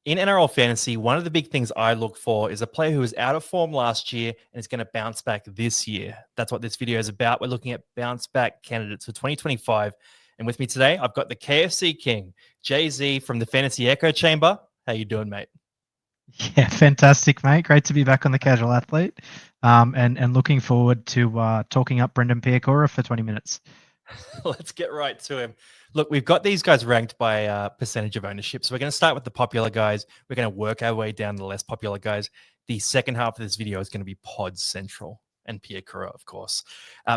In NRL fantasy, one of the big things I look for is a player who was out of form last year and is going to bounce back this year. That's what this video is about. We're looking at bounce back candidates for 2025. And with me today, I've got the KFC King, Jay-Z from the Fantasy Echo Chamber. How you doing, mate? Yeah, fantastic, mate. Great to be back on the Casual Athlete, and looking forward to talking up Brendan Piakura for 20 minutes. Let's get right to him. Look, we've got these guys ranked by percentage of ownership. So we're going to start with the popular guys. We're going to work our way down to the less popular guys. The second half of this video is going to be Pod Central and Piakura, of course.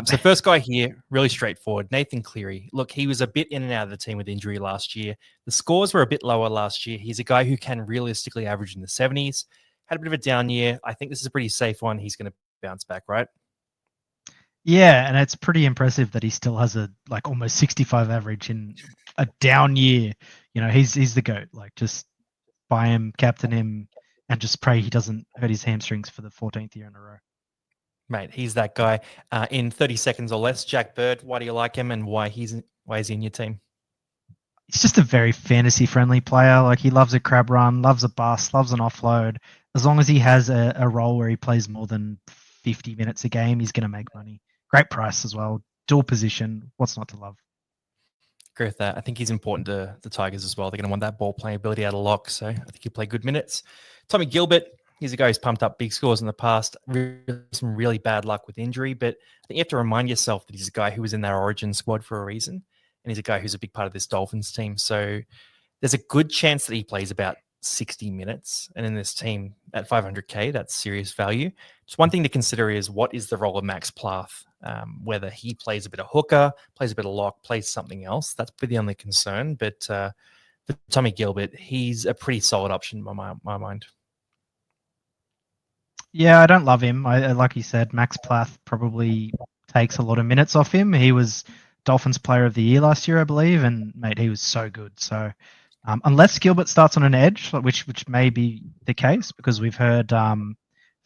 So first guy here, really straightforward, Nathan Cleary. Look, he was a bit in and out of the team with injury last year. The scores were a bit lower last year. He's a guy who can realistically average in the 70s. Had a bit of a down year. I think this is a pretty safe one. He's going to bounce back, right? Yeah, and it's pretty impressive that he still has a almost 65 average in a down year. You know, he's the GOAT. Like, just buy him, captain him, and just pray he doesn't hurt his hamstrings for the 14th year in a row. Mate, he's that guy. In 30 seconds or less, Jack Bird, why do you like him and why is he in your team? He's just a very fantasy friendly player. Like, he loves a crab run, loves a bust, loves an offload. As long as he has a role where he plays more than 50 minutes a game, he's going to make money. Great price as well. Dual position. What's not to love? Agree with that. I think he's important to the Tigers as well. They're going to want that ball playing ability out of lock. So I think he'll play good minutes. Tommy Gilbert, he's a guy who's pumped up big scores in the past. Some really bad luck with injury. But I think you have to remind yourself that he's a guy who was in that origin squad for a reason. And he's a guy who's a big part of this Dolphins team. So there's a good chance that he plays about 60 minutes. And in this team at 500K, that's serious value. Just one thing to consider is what is the role of Max Plath? Whether he plays a bit of hooker, plays a bit of lock, plays something else. That's the only concern. But for Tommy Gilbert, he's a pretty solid option in my mind. Yeah, I don't love him. I like you said, Max Plath probably takes a lot of minutes off him. He was Dolphins Player of the Year last year, I believe, and mate, he was so good. So unless Gilbert starts on an edge, which may be the case, because we've heard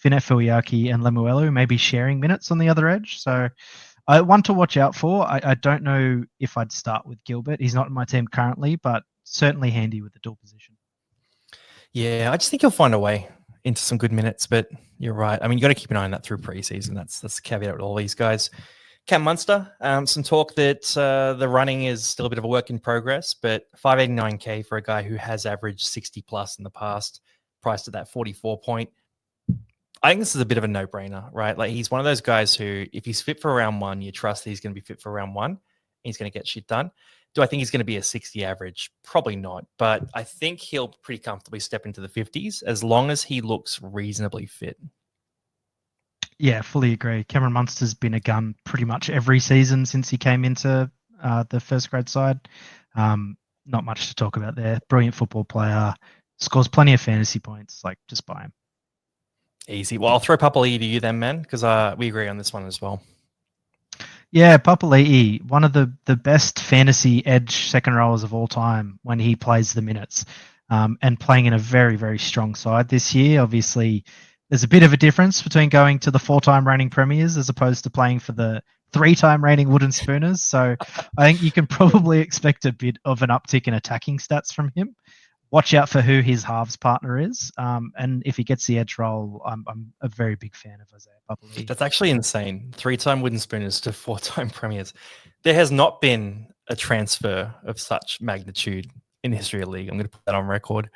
Finette Fuiaki and Lemuelu may be sharing minutes on the other edge. So one to watch out for. I don't know if I'd start with Gilbert. He's not in my team currently, but certainly handy with the dual position. Yeah, I just think he'll find a way into some good minutes, but you're right. I mean, you got to keep an eye on that through preseason. That's the caveat with all these guys. Cam Munster, some talk that the running is still a bit of a work in progress, but 589K for a guy who has averaged 60 plus in the past, priced at that 44 point. I think this is a bit of a no-brainer, right? Like, he's one of those guys who, if he's fit for round one, you trust that he's going to be fit for round one. He's going to get shit done. Do I think he's going to be a 60 average? Probably not, but I think he'll pretty comfortably step into the 50s as long as he looks reasonably fit. Yeah, fully agree. Cameron Munster's been a gun pretty much every season since he came into the first grade side. Not much to talk about there. Brilliant football player, scores plenty of fantasy points. Like, just buy him. Easy. Well, I'll throw Papali'i to you then, man, because we agree on this one as well. Yeah, Papali'i, one of the best fantasy edge second rowers of all time when he plays the minutes, and playing in a very, very strong side this year. Obviously, there's a bit of a difference between going to the 4-time reigning premiers as opposed to playing for the 3-time reigning wooden spooners. So I think you can probably expect a bit of an uptick in attacking stats from him. Watch out for who his halves partner is. And if he gets the edge role, I'm a very big fan of Isaiah Papali'i. That's actually insane. 3-time wooden spooners to 4-time premiers. There has not been a transfer of such magnitude in the history of the league. I'm going to put that on record.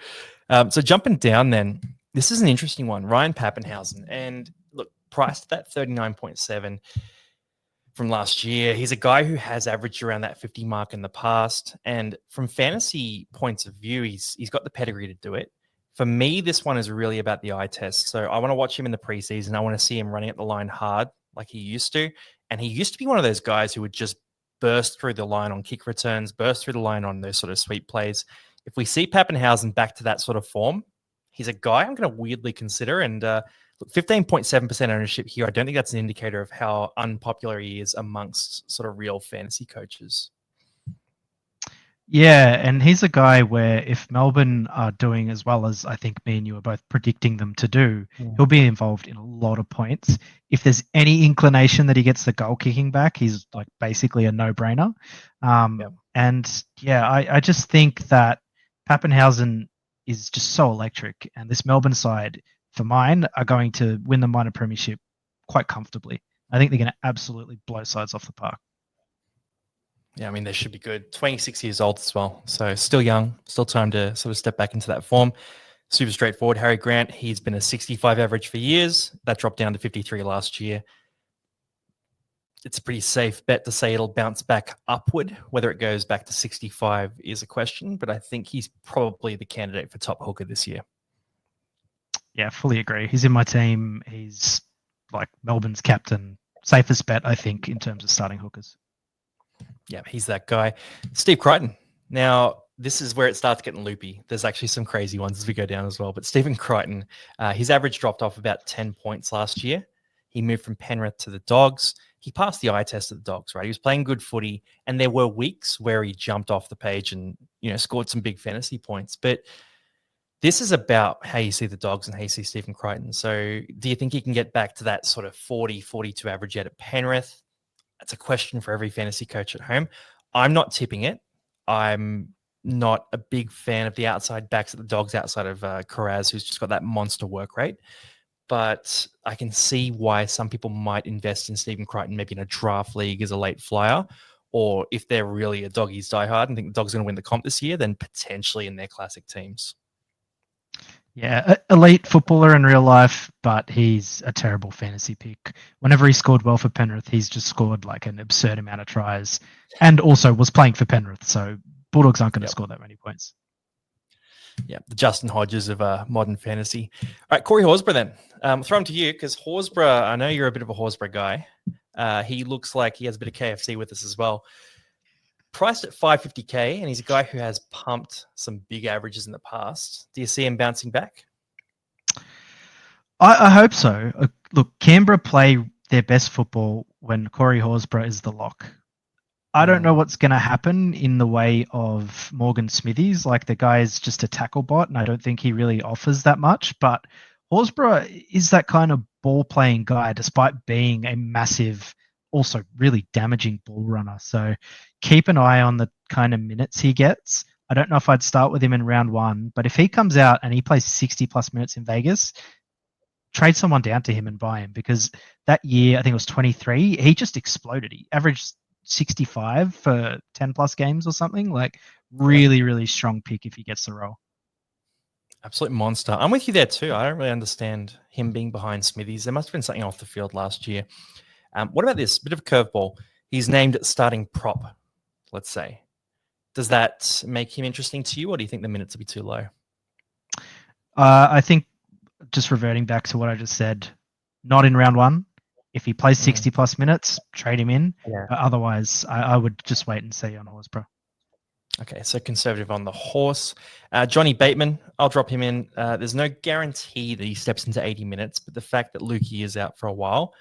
So jumping down then, this is an interesting one. Ryan Pappenhausen. And look, priced at that 39.7 from last year. He's a guy who has averaged around that 50 mark in the past. And from fantasy points of view, he's got the pedigree to do it. For me, this one is really about the eye test. So I want to watch him in the preseason. I want to see him running at the line hard like he used to. And he used to be one of those guys who would just burst through the line on kick returns, burst through the line on those sort of sweep plays. If we see Pappenhausen back to that sort of form, he's a guy I'm going to weirdly consider. And 15.7% ownership here. I don't think that's an indicator of how unpopular he is amongst sort of real fantasy coaches. Yeah, and he's a guy where if Melbourne are doing as well as I think me and you are both predicting them to do, he'll be involved in a lot of points. If there's any inclination that he gets the goal kicking back, he's like basically a no-brainer. And yeah, I just think that Pappenhausen is just so electric. And this Melbourne side, for mine, are going to win the minor premiership quite comfortably. I think they're going to absolutely blow sides off the park. Yeah, I mean, they should be good. 26 years old as well. So still young, still time to sort of step back into that form. Super straightforward. Harry Grant, he's been a 65 average for years. That dropped down to 53 last year. It's a pretty safe bet to say it'll bounce back upward. Whether it goes back to 65 is a question, but I think he's probably the candidate for top hooker this year. Yeah, fully agree. He's in my team. He's like Melbourne's captain. Safest bet, I think, in terms of starting hookers. Yeah, he's that guy. Steve Crichton. Now, this is where it starts getting loopy. There's actually some crazy ones as we go down as well. But Stephen Crichton, his average dropped off about 10 points last year. He moved from Penrith to the Dogs. He passed the eye test at the Dogs, right? He was playing good footy, and there were weeks where he jumped off the page and, scored some big fantasy points. But this is about how you see the Dogs and how you see Stephen Crichton. So do you think he can get back to that sort of 40, 42 average yet at Penrith? That's a question for every fantasy coach at home. I'm not tipping it. I'm not a big fan of the outside backs at the Dogs outside of Carraz, who's just got that monster work rate. But I can see why some people might invest in Stephen Crichton, maybe in a draft league as a late flyer, or if they're really a Doggies diehard and think the Dogs are going to win the comp this year, then potentially in their classic teams. Yeah, elite footballer in real life, but he's a terrible fantasy pick. Whenever he scored well for Penrith, he's just scored like an absurd amount of tries and also was playing for Penrith. So Bulldogs aren't going to score that many points. Yeah, the Justin Hodges of modern fantasy. All right, Corey Horsburgh then. I'll throw him to you because Horsburgh, I know you're a bit of a Horsburgh guy. He looks like he has a bit of KFC with us as well. Priced at $550K, and he's a guy who has pumped some big averages in the past. Do you see him bouncing back? I hope so. Look, Canberra play their best football when Corey Horsburgh is the lock. I don't know what's going to happen in the way of Morgan Smithies. Like, the guy is just a tackle bot, and I don't think he really offers that much. But Horsburgh is that kind of ball-playing guy, despite being a massive, also really damaging ball runner. So keep an eye on the kind of minutes he gets. I don't know if I'd start with him in round one, but if he comes out and he plays 60-plus minutes in Vegas, trade someone down to him and buy him, because that year, I think it was 23, he just exploded. He averaged 65 for 10 plus games or something. Like, really, really strong pick if he gets the role. Absolute monster. I'm with you there too. I don't really understand him being behind Smithies. There must have been something off the field last year. What about this? Bit of a curveball. He's named starting prop, let's say. Does that make him interesting to you, or do you think the minutes will be too low? I think, just reverting back to what I just said, not in round one. If he plays 60 plus minutes, trade him in. Yeah. Otherwise, I would just wait and see on Horsburgh. Okay, so conservative on the horse. Johnny Bateman, I'll drop him in. There's no guarantee that he steps into 80 minutes, but the fact that Lukey is out for a while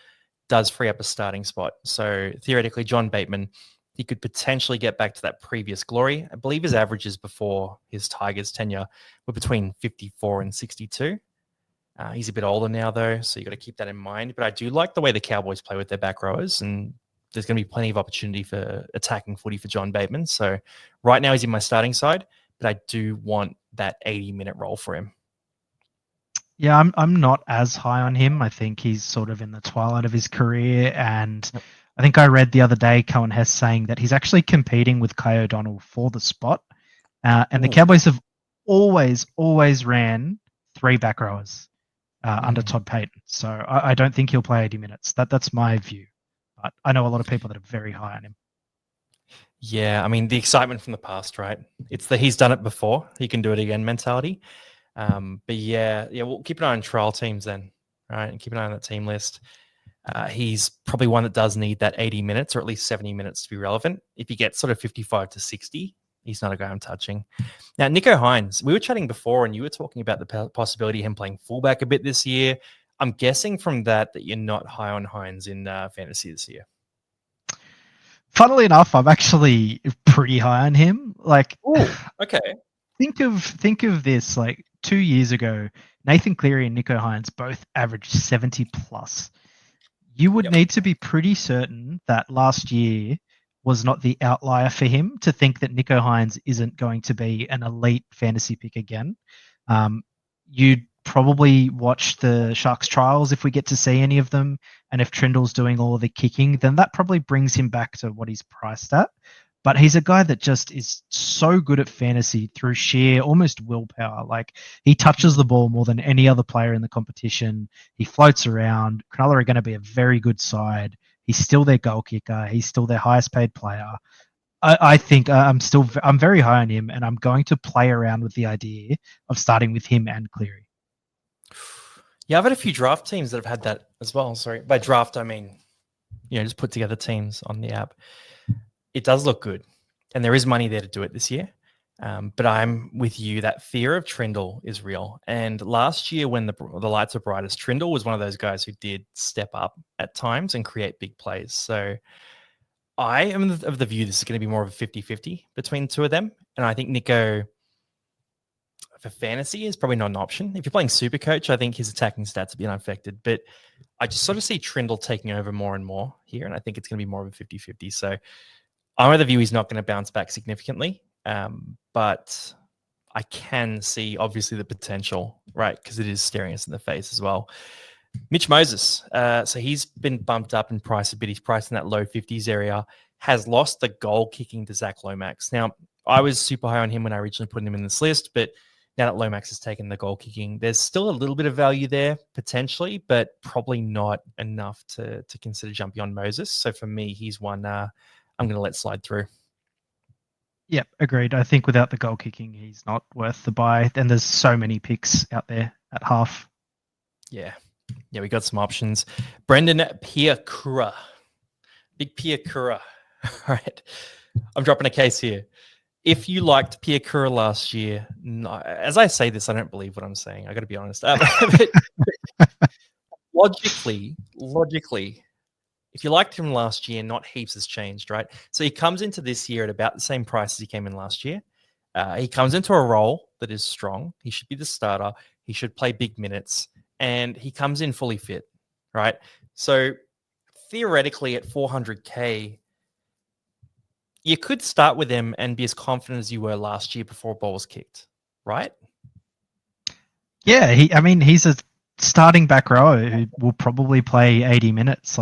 does free up a starting spot. So theoretically, John Bateman, he could potentially get back to that previous glory. I believe his averages before his Tigers tenure were between 54 and 62. He's a bit older now, though, so you got to keep that in mind. But I do like the way the Cowboys play with their back rowers, and there's going to be plenty of opportunity for attacking footy for John Bateman. So right now he's in my starting side, but I do want that 80-minute role for him. Yeah, I'm not as high on him. I think he's sort of in the twilight of his career, and I think I read the other day Cohen Hess saying that he's actually competing with Kai O'Donnell for the spot. And the Cowboys have always ran three back rowers under Todd Payton. So I don't think he'll play 80 minutes. That's my view. But I know a lot of people that are very high on him. Yeah, I mean, the excitement from the past, right? It's the he's done it before, he can do it again mentality. But yeah, we'll keep an eye on trial teams then, right? And keep an eye on that team list. He's probably one that does need that 80 minutes or at least 70 minutes to be relevant. If he gets sort of 55 to 60, he's not a guy I'm touching. Now, Nicho Hynes, we were chatting before and you were talking about the possibility of him playing fullback a bit this year. I'm guessing from that you're not high on Hynes in fantasy this year. Funnily enough, I'm actually pretty high on him. Like, ooh, okay. Think of this. Like 2 years ago, Nathan Cleary and Nicho Hynes both averaged 70 plus. You would need to be pretty certain that last year was not the outlier for him to think that Nicho Hynes isn't going to be an elite fantasy pick again. You'd probably watch the Sharks trials if we get to see any of them. And if Trindle's doing all of the kicking, then that probably brings him back to what he's priced at. But he's a guy that just is so good at fantasy through sheer almost willpower. Like he touches the ball more than any other player in the competition. He floats around. Cronulla are going to be a very good side. He's still their goal kicker. He's still their highest paid player. I think I'm very high on him, and I'm going to play around with the idea of starting with him and Cleary. Yeah, I've had a few draft teams that have had that as well. Sorry, by draft I mean just put together teams on the app. It does look good, and there is money there to do it this year. But I'm with you. That fear of Trindle is real. And last year, when the lights were brightest, Trindle was one of those guys who did step up at times and create big plays. So I am of the view this is going to be more of a 50-50 between two of them. And I think Nico, for fantasy, is probably not an option. If you're playing Super Coach, I think his attacking stats have been unaffected. But I just sort of see Trindle taking over more and more here. And I think it's going to be more of a 50-50. So I'm of the view he's not going to bounce back significantly. But I can see, obviously, the potential, right? Because it is staring us in the face as well. Mitch Moses, so he's been bumped up in price a bit. He's priced in that low 50s area, has lost the goal kicking to Zach Lomax. Now, I was super high on him when I originally put him in this list, but now that Lomax has taken the goal kicking, there's still a little bit of value there potentially, but probably not enough to consider jumping on Moses. So for me, he's one I'm going to let slide through. Yep, agreed. I think without the goal kicking, he's not worth the buy. And there's so many picks out there at half. Yeah, we got some options. Brendan Piakura. Big Piakura. All right. I'm dropping a case here. If you liked Piakura last year, no, as I say this, I don't believe what I'm saying. I got to be honest. Logically, if you liked him last year, not heaps has changed, right? So he comes into this year at about the same price as he came in last year. He comes into a role that is strong. He should be the starter. He should play big minutes. And he comes in fully fit, right? So theoretically at 400K, you could start with him and be as confident as you were last year before a ball was kicked, right? Yeah, he's a starting back rower who will probably play 80 minutes.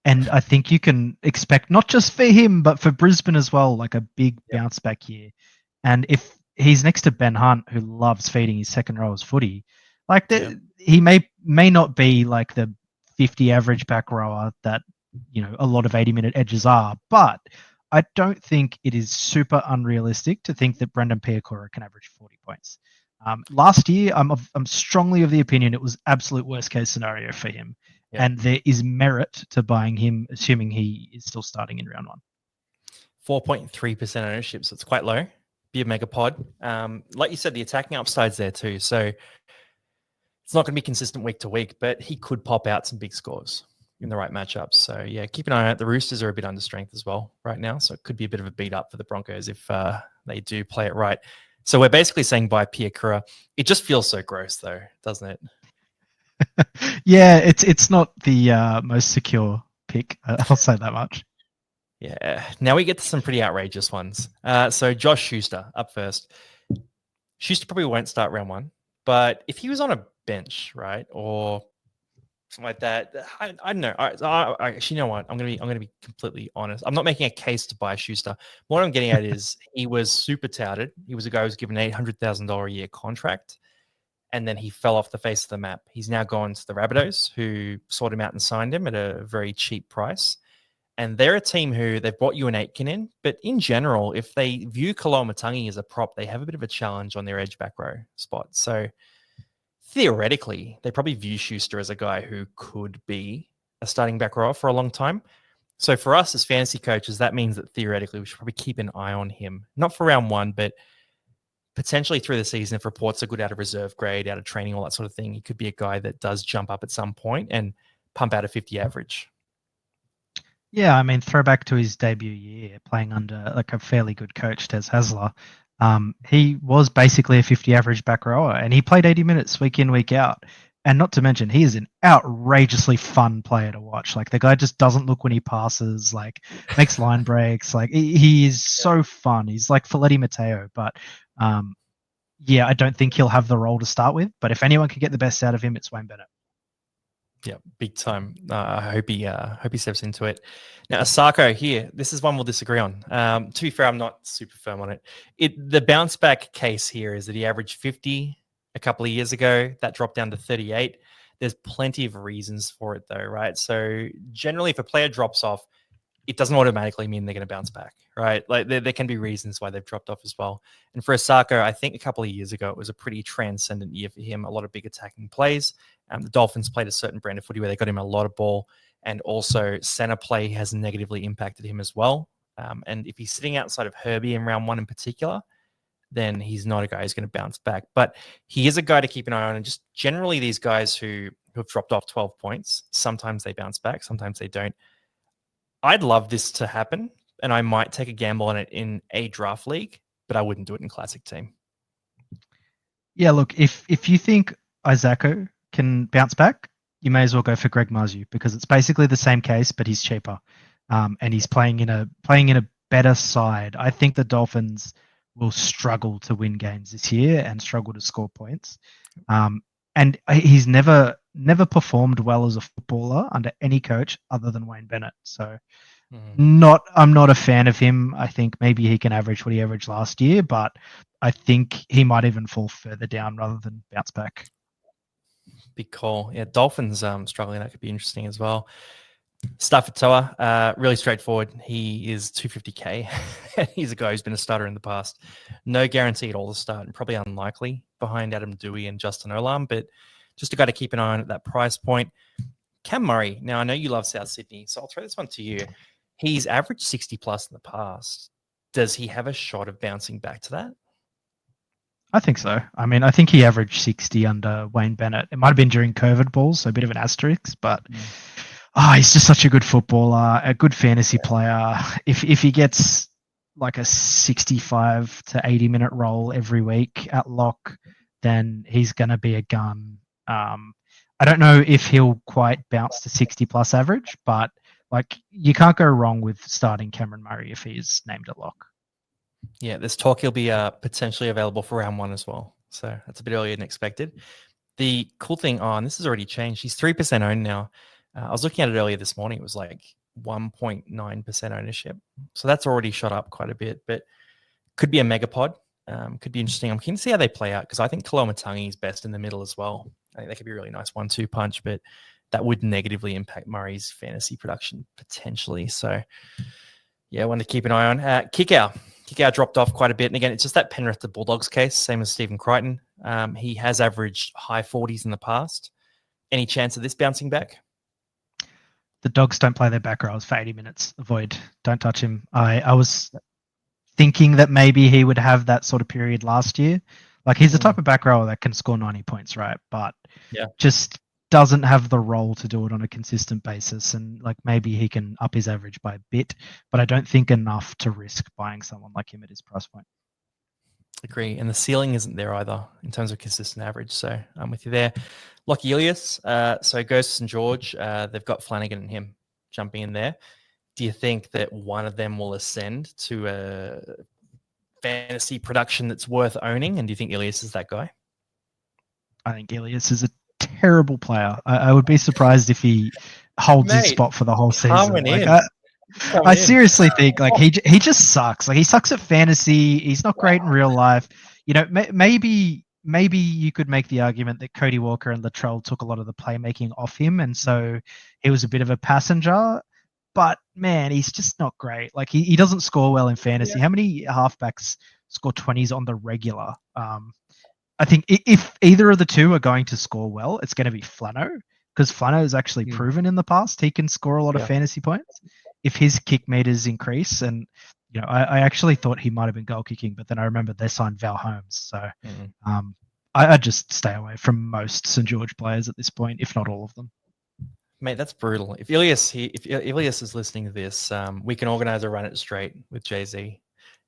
And I think you can expect not just for him, but for Brisbane as well, like a big bounce back year. And if he's next to Ben Hunt, who loves feeding his second rowers footy, he may not be like the 50 average back rower that a lot of 80-minute edges are, but I don't think it is super unrealistic to think that Brendan Piakura can average 40 points. Last year, I'm strongly of the opinion it was absolute worst case scenario for him, and there is merit to buying him, assuming he is still starting in round one. 4.3% ownership, so it's quite low. Be a mega pod. Like you said, the attacking upside's there too, so it's not going to be consistent week to week, but he could pop out some big scores in the right matchups. So yeah, keep an eye out. The Roosters are a bit under strength as well right now, so it could be a bit of a beat up for the Broncos if they do play it right. So we're basically saying buy Piakura. It just feels so gross though, doesn't it? Yeah, it's not the most secure pick. I'll say that much. Yeah. Now we get to some pretty outrageous ones. So Josh Schuster up first. Schuster probably won't start round one, but if he was on a bench, right, or something like that, I don't know. I actually, you know what? I'm gonna be completely honest. I'm not making a case to buy Schuster. What I'm getting at is he was super touted. He was a guy who was given an $800,000 a year contract, and then he fell off the face of the map. He's now gone to the Rabbitohs, who sought him out and signed him at a very cheap price. And they're a team who they've brought you an Aitken in, but in general, if they view Koloamatangi as a prop, they have a bit of a challenge on their edge back row spot. So theoretically, they probably view Schuster as a guy who could be a starting back rower for a long time. So for us as fantasy coaches, that means that theoretically we should probably keep an eye on him, not for round one, but potentially through the season. If reports are good out of reserve grade, out of training, all that sort of thing, he could be a guy that does jump up at some point and pump out a 50 average. Yeah, I mean, throwback to his debut year, playing under like a fairly good coach, Des Hasler. He was basically a 50 average back rower, and he played 80 minutes week in, week out. And not to mention, he is an outrageously fun player to watch. Like the guy just doesn't look when he passes, like makes line breaks. Like he is so fun. He's like Felipe Mateo, but yeah, I don't think he'll have the role to start with. But if anyone can get the best out of him, it's Wayne Bennett. Yeah, big time. I hope he steps into it. Now, Asako here. This is one we'll disagree on. To be fair, I'm not super firm on it. The bounce back case here is that he averaged 50 a couple of years ago. That dropped down to 38. There's plenty of reasons for it, though, right? So generally, if a player drops off, it doesn't automatically mean they're going to bounce back, right? Like there can be reasons why they've dropped off as well. And for Osaka, I think a couple of years ago, it was a pretty transcendent year for him. A lot of big attacking plays. The Dolphins played a certain brand of footy where they got him a lot of ball, and also center play has negatively impacted him as well. And if he's sitting outside of Herbie in round one in particular, then he's not a guy who's going to bounce back. But he is a guy to keep an eye on. And just generally, these guys who have dropped off 12 points, sometimes they bounce back, sometimes they don't. I'd love this to happen, and I might take a gamble on it in a draft league, but I wouldn't do it in classic team. Yeah, look, if you think Isako can bounce back, you may as well go for Greg Marzu because it's basically the same case, but he's cheaper, and he's playing in a better side. I think the Dolphins will struggle to win games this year and struggle to score points. And he's never performed well as a footballer under any coach other than Wayne Bennett. So I'm not a fan of him. I think maybe he can average what he averaged last year, but I think he might even fall further down rather than bounce back. Big call. Yeah, Dolphins struggling. That could be interesting as well. Stafford Toa, really straightforward. He is 250k. He's a guy who's been a starter in the past. No guarantee at all to start, and probably unlikely behind Adam Dewey and Justin Olam, but just a guy to keep an eye on at that price point. Cam Murray. Now, I know you love South Sydney, so I'll throw this one to you. He's averaged 60 plus in the past. Does he have a shot of bouncing back to that? I think so. I mean, I think he averaged 60 under Wayne Bennett. It might have been during COVID balls, so a bit of an asterisk, but he's just such a good footballer, a good fantasy player. If he gets like a 65 to 80-minute role every week at lock, then he's going to be a gun. I don't know if he'll quite bounce to 60 plus average, but like you can't go wrong with starting Cameron Murray if he's named at lock. Yeah, there's talk he'll be potentially available for round one as well. So that's a bit earlier than expected. The cool thing and this has already changed. He's 3% owned now. I was looking at it earlier this morning. It was like 1.9% ownership. So that's already shot up quite a bit, but could be a megapod. Could be interesting. I'm keen to see how they play out because I think Koloamatangi is best in the middle as well. I think that could be a really nice 1-2 punch, but that would negatively impact Murray's fantasy production potentially. So yeah, one to keep an eye on. Kick out dropped off quite a bit. And again, it's just that Penrith to Bulldogs case, same as Stephen Crichton. He has averaged high 40s in the past. Any chance of this bouncing back? The Dogs don't play their back rows for 80 minutes. Avoid. Don't touch him. I was thinking that maybe he would have that sort of period last year. Like he's the type of back rower that can score 90 points, right? But just doesn't have the role to do it on a consistent basis. And like maybe he can up his average by a bit, but I don't think enough to risk buying someone like him at his price point. Agree. And the ceiling isn't there either in terms of consistent average. So I'm with you there. Lockie Ilias. So goes to St. George. They've got Flanagan and him jumping in there. Do you think that one of them will ascend to a fantasy production that's worth owning? And do you think Ilias is that guy? I think Ilias is a terrible player. I would be surprised if he holds his spot for the whole season. Like I seriously think like he just sucks. Like he sucks at fantasy. He's not great in real life. You know, maybe you could make the argument that Cody Walker and Latrell took a lot of the playmaking off him, and so he was a bit of a passenger. But man, he's just not great. Like he doesn't score well in fantasy. How many halfbacks score 20s on the regular? I think if either of the two are going to score well, it's going to be Flano because Flano has actually proven in the past he can score a lot of fantasy points if his kick meters increase. And you know, I actually thought he might have been goal kicking, but then I remembered they signed Val Holmes, so I'd just stay away from most St. George players at this point, if not all of them. Mate, that's brutal. If Ilias is listening to this, we can organize a run it straight with Jay-Z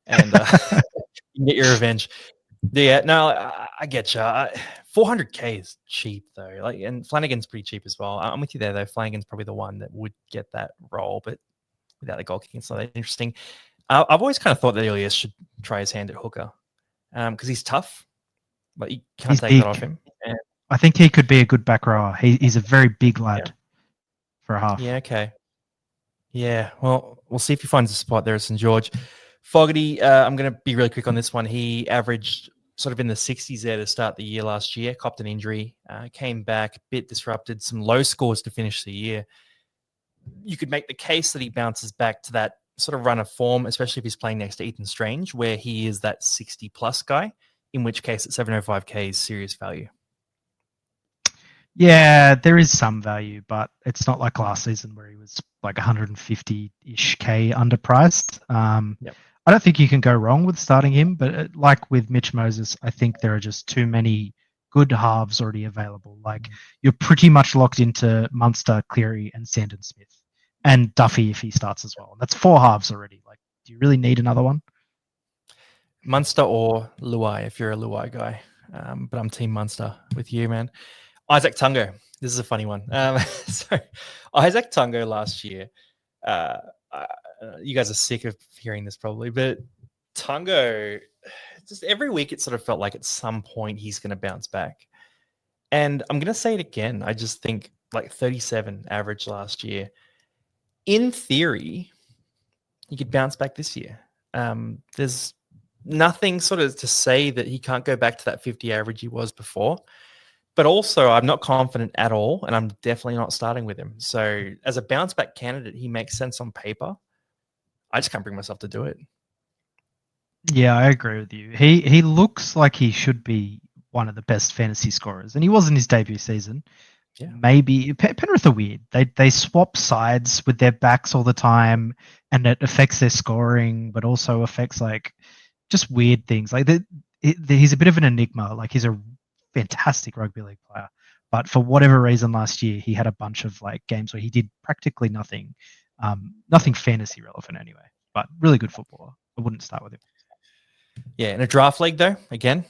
and get your revenge. Yeah, no, I get you. 400k is cheap though. Like, and Flanagan's pretty cheap as well. I'm with you there though. Flanagan's probably the one that would get that role, but without the goal kicking, it's not that interesting. I've always kind of thought that Ilias should try his hand at hooker because he's tough. Like you can't He's take that off big. him. And, I think he could be a good back rower. He's a very big yeah. lad for a half. Yeah. Okay. Yeah. Well, we'll see if he finds a spot there at St George. Fogarty, I'm going to be really quick on this one. He averaged sort of in the 60s there to start the year last year, copped an injury, came back, a bit disrupted, some low scores to finish the year. You could make the case that he bounces back to that sort of run of form, especially if he's playing next to Ethan Strange, where he is that 60 plus guy, in which case at 705k is serious value. Yeah, there is some value, but it's not like last season where he was like 150-ish K underpriced. Yep. I don't think you can go wrong with starting him, but like with Mitch Moses, I think there are just too many good halves already available. Like you're pretty much locked into Munster, Cleary, and Sandon Smith, and Duffy if he starts as well. That's 4 halves already. Like, do you really need another one? Munster or Luai, if you're a Luai guy. But I'm Team Munster with you, man. Isaac Tungo. This is a funny one. So Isaac Tungo last year, uh, uh, you guys are sick of hearing this probably, but Tungo, just every week it sort of felt like at some point he's going to bounce back. And I'm going to say it again. I just think like 37 average last year. In theory, he could bounce back this year. There's nothing sort of to say that he can't go back to that 50 average he was before. But also, I'm not confident at all, and I'm definitely not starting with him. So, as a bounce back candidate, he makes sense on paper. I just can't bring myself to do it. Yeah, I agree with you. He looks like he should be one of the best fantasy scorers, and he was in his debut season. Yeah. Maybe Penrith are weird. They swap sides with their backs all the time, and it affects their scoring, but also affects like just weird things. Like he's a bit of an enigma. Like he's a fantastic rugby league player, but for whatever reason last year he had a bunch of like games where he did practically nothing, nothing fantasy relevant anyway. But really good footballer. I wouldn't start with him. Yeah. In a draft league, though, again,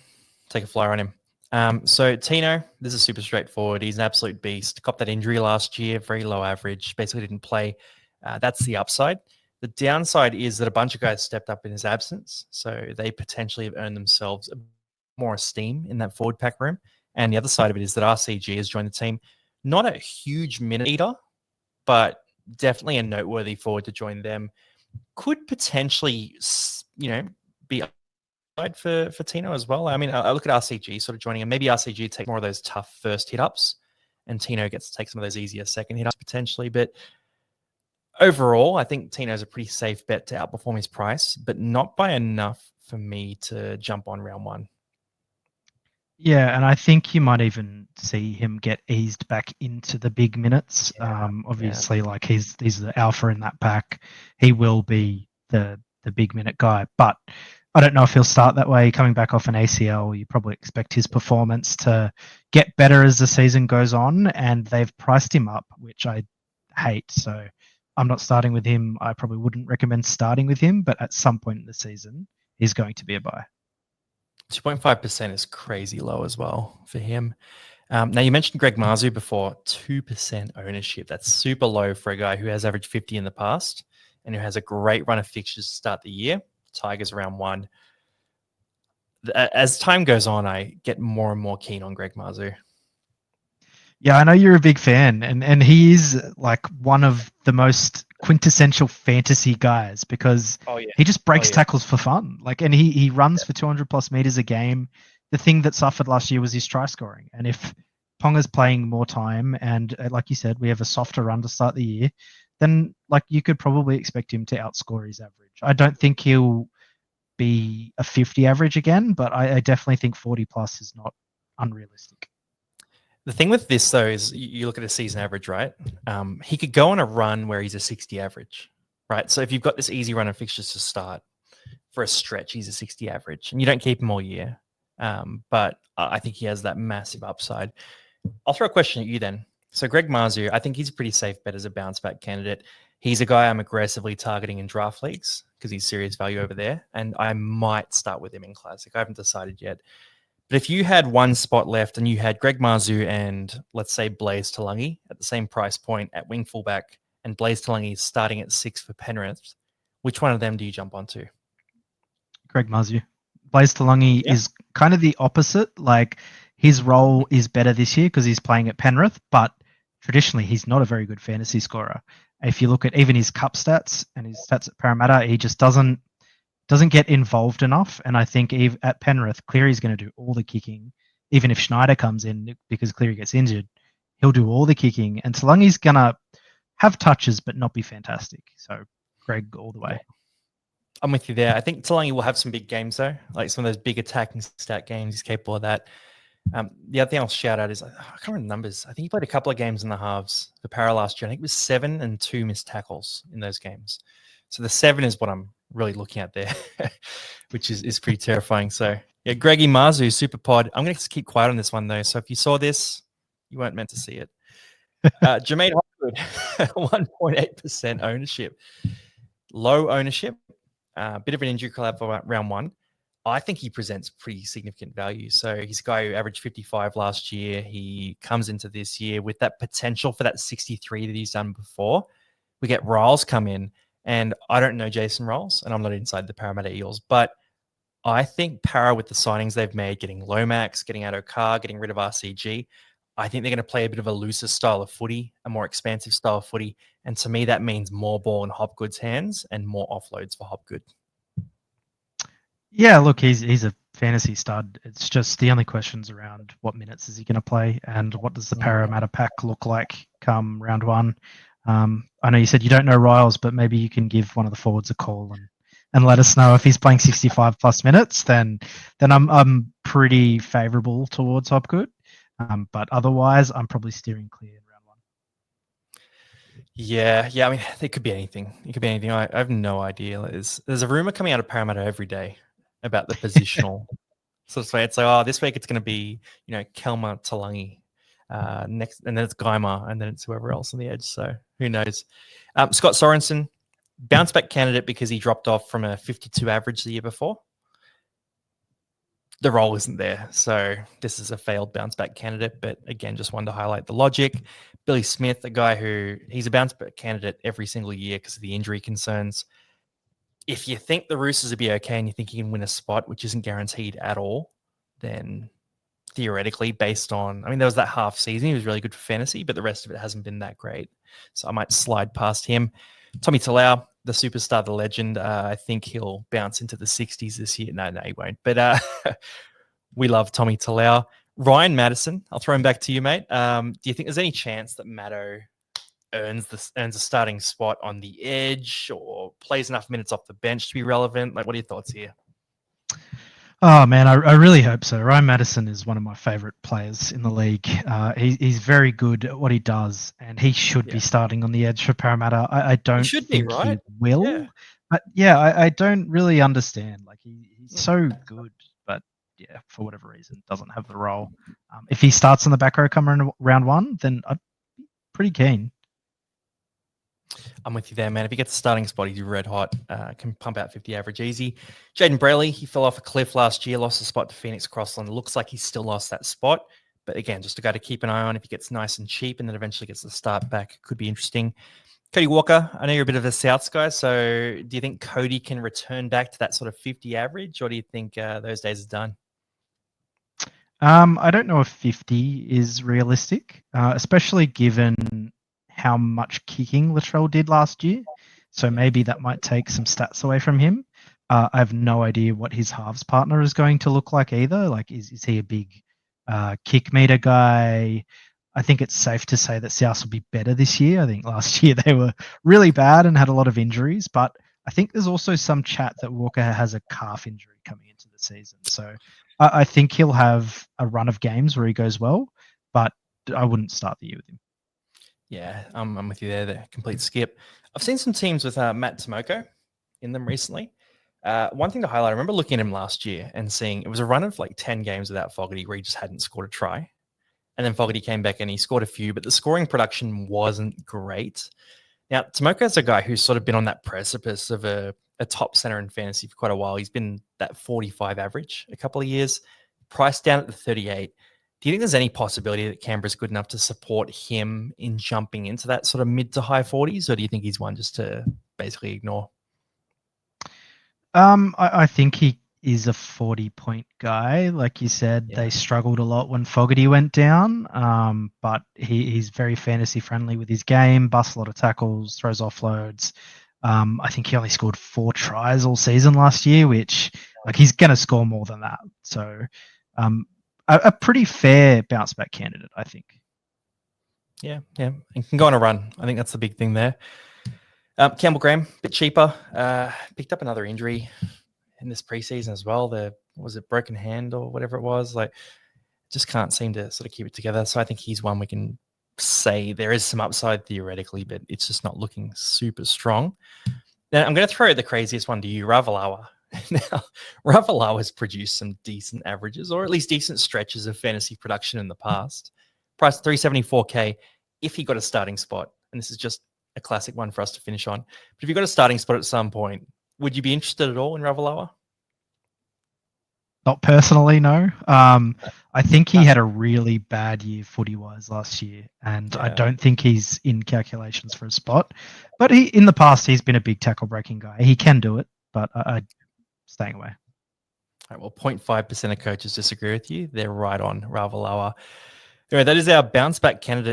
take a flyer on him. So Tino, this is super straightforward. He's an absolute beast. Copped that injury last year, very low average, basically didn't play. That's the upside. The downside is that a bunch of guys stepped up in his absence, so they potentially have earned themselves more esteem in that forward pack room. And the other side of it is that RCG has joined the team. Not a huge minute eater, but definitely a noteworthy forward to join them. Could potentially, be for Tino as well. I mean, I look at RCG sort of joining him. Maybe RCG take more of those tough first hit ups, and Tino gets to take some of those easier second hit ups potentially. But overall, I think Tino's a pretty safe bet to outperform his price, but not by enough for me to jump on round one. Yeah, and I think you might even see him get eased back into the big minutes. Yeah. Obviously, like he's the alpha in that pack. He will be the big minute guy, but I don't know if he'll start that way. Coming back off an ACL, you probably expect his performance to get better as the season goes on, and they've priced him up, which I hate. So I'm not starting with him. I probably wouldn't recommend starting with him, but at some point in the season, he's going to be a buy. 2.5% is crazy low as well for him. Now, you mentioned Greg Marzu before, 2% ownership. That's super low for a guy who has averaged 50 in the past and who has a great run of fixtures to start the year. Tigers round one. As time goes on, I get more and more keen on Greg Marzu. Yeah, I know you're a big fan, and he is like one of the most quintessential fantasy guys because Oh, yeah. he just breaks yeah. tackles for fun. Like, and he runs for 200 plus meters a game. The thing that suffered last year was his try scoring, and if Ponga's playing more time, and like you said, we have a softer run to start the year, then like you could probably expect him to outscore his average. I don't think he'll be a 50 average again, but I definitely think 40 plus is not unrealistic. The thing with this, though, is you look at a season average, right? He could go on a run where he's a 60 average, right? So if you've got this easy run of fixtures to start for a stretch, he's a 60 average, and you don't keep him all year. But I think he has that massive upside. I'll throw a question at you then. So Greg Marzu, I think he's a pretty safe bet as a bounce back candidate. He's a guy I'm aggressively targeting in draft leagues because he's serious value over there, and I might start with him in Classic. I haven't decided yet. But if you had one spot left and you had Greg Marzu and let's say Blaze Talangi at the same price point at wing fullback, and Blaze Talangi is starting at 6 for Penrith, which one of them do you jump onto? Greg Mazu. Blaise Talungi Yeah. is kind of the opposite. Like his role is better this year because he's playing at Penrith, but traditionally he's not a very good fantasy scorer. If you look at even his cup stats and his stats at Parramatta, he just doesn't get involved enough. And I think at Penrith, Cleary's going to do all the kicking. Even if Schneider comes in because Cleary gets injured, he'll do all the kicking. And Talungi's going to have touches but not be fantastic. So Greg all the way. Yeah. I'm with you there. I think Talangi will have some big games though, like some of those big attacking stat games. He's capable of that. The other thing I'll shout out is I can't remember the numbers. I think he played a couple of games in the halves for Para last year. I think it was 7 and 2 missed tackles in those games. So the 7 is what I'm really looking at there, which is pretty terrifying. So yeah, Greggy Marzu, Super Pod. I'm going to keep quiet on this one though. So if you saw this, you weren't meant to see it. Jermaine Hopgood, 1.8% ownership. Low ownership. Bit of an injury collab for round 1. I think he presents pretty significant value. So he's a guy who averaged 55 last year. He comes into this year with that potential for that 63 that he's done before. We get Riles come in, and I don't know Jason Riles, and I'm not inside the Parramatta Eels, but I think Para, with the signings they've made, getting Lomax, getting out Carr, getting rid of RCG, I think they're going to play a bit of a looser style of footy, a more expansive style of footy. And to me, that means more ball in Hopgood's hands and more offloads for Hopgood. Yeah, look, he's a fantasy stud. It's just the only questions around what minutes is he going to play and what does the Parramatta pack look like come round 1. I know you said you don't know Riles, but maybe you can give one of the forwards a call and let us know if he's playing 65 plus minutes. Then I'm pretty favourable towards Hopgood. But otherwise, I'm probably steering clear in round 1. Yeah. I mean, it could be anything. It could be anything. I have no idea. There's a rumor coming out of Parramatta every day about the positional sort of way. It's like, oh, this week it's going to be, Kelma Talangi, next, and then it's Geimer, and then it's whoever else on the edge. So who knows? Scott Sorensen, bounce back candidate because he dropped off from a 52 average the year before. The role isn't there. So this is a failed bounce back candidate. But again, just wanted to highlight the logic. Billy Smith, a guy he's a bounce back candidate every single year because of the injury concerns. If you think the Roosters will be okay and you think you can win a spot, which isn't guaranteed at all, then theoretically, based on, there was that half season, he was really good for fantasy, but the rest of it hasn't been that great. So I might slide past him. Tommy Talau, the superstar, the legend, I think he'll bounce into the 60s this year. No, he won't. But we love Tommy Talau. Ryan Madison, I'll throw him back to you, mate. Do you think there's any chance that Maddo earns a starting spot on the edge or plays enough minutes off the bench to be relevant? Like, what are your thoughts here? Oh man, I really hope so. Ryan Madison is one of my favourite players in the league. He's very good at what he does, and he should be starting on the edge for Parramatta. I don't think right? he will, but I don't really understand. Like he's so good, but for whatever reason, doesn't have the role. If he starts on the back row come round 1, then I'd be pretty keen. I'm with you there, man. If he gets a starting spot, he's red hot. Can pump out 50 average easy. Jaden Braley, he fell off a cliff last year, lost a spot to Phoenix Crossland. Looks like he's still lost that spot. But again, just a guy to keep an eye on. If he gets nice and cheap and then eventually gets the start back, could be interesting. Cody Walker, I know you're a bit of a Souths guy, so do you think Cody can return back to that sort of 50 average, or do you think those days are done? I don't know if 50 is realistic, especially given how much kicking Latrell did last year. So maybe that might take some stats away from him. I have no idea what his halves partner is going to look like either. Like, is he a big kick meter guy? I think it's safe to say that South will be better this year. I think last year they were really bad and had a lot of injuries, but I think there's also some chat that Walker has a calf injury coming into the season. So I think he'll have a run of games where he goes well, but I wouldn't start the year with him. Yeah, I'm with you there. The complete skip. I've seen some teams with Matt Tomoko in them recently. One thing to highlight, I remember looking at him last year and seeing it was a run of like 10 games without Fogarty where he just hadn't scored a try. And then Fogarty came back and he scored a few, but the scoring production wasn't great. Now, Tomoko's a guy who's sort of been on that precipice of a top center in fantasy for quite a while. He's been that 45 average a couple of years, priced down at the 38. Do you think there's any possibility that Canberra's good enough to support him in jumping into that sort of mid to high 40s, or do you think he's one just to basically ignore? I think he is a 40-point guy. Like you said, Yeah. they struggled a lot when Fogarty went down, but he's very fantasy friendly with his game, busts a lot of tackles, throws offloads. I think he only scored 4 tries all season last year, which like he's going to score more than that. So a pretty fair bounce back candidate, I think. Yeah, and can go on a run. I think that's the big thing there. Campbell Graham, a bit cheaper. Picked up another injury in this preseason as well. Was it broken hand or whatever it was? Like, just can't seem to sort of keep it together. So I think he's one we can say there is some upside theoretically, but it's just not looking super strong. Now I'm going to throw the craziest one to you, Ravalawa. Now, Ravalawa's produced some decent averages, or at least decent stretches of fantasy production in the past. Price 374K if he got a starting spot. And this is just a classic one for us to finish on. But if you got a starting spot at some point, would you be interested at all in Ravalawa? Not personally, no. I think he had a really bad year footy-wise last year, and I don't think he's in calculations for a spot. But in the past, he's been a big tackle-breaking guy. He can do it, but I'm staying away. All right, well, 0.5% of coaches disagree with you. They're right on Ravalawa. Anyway, that is our bounce back candidate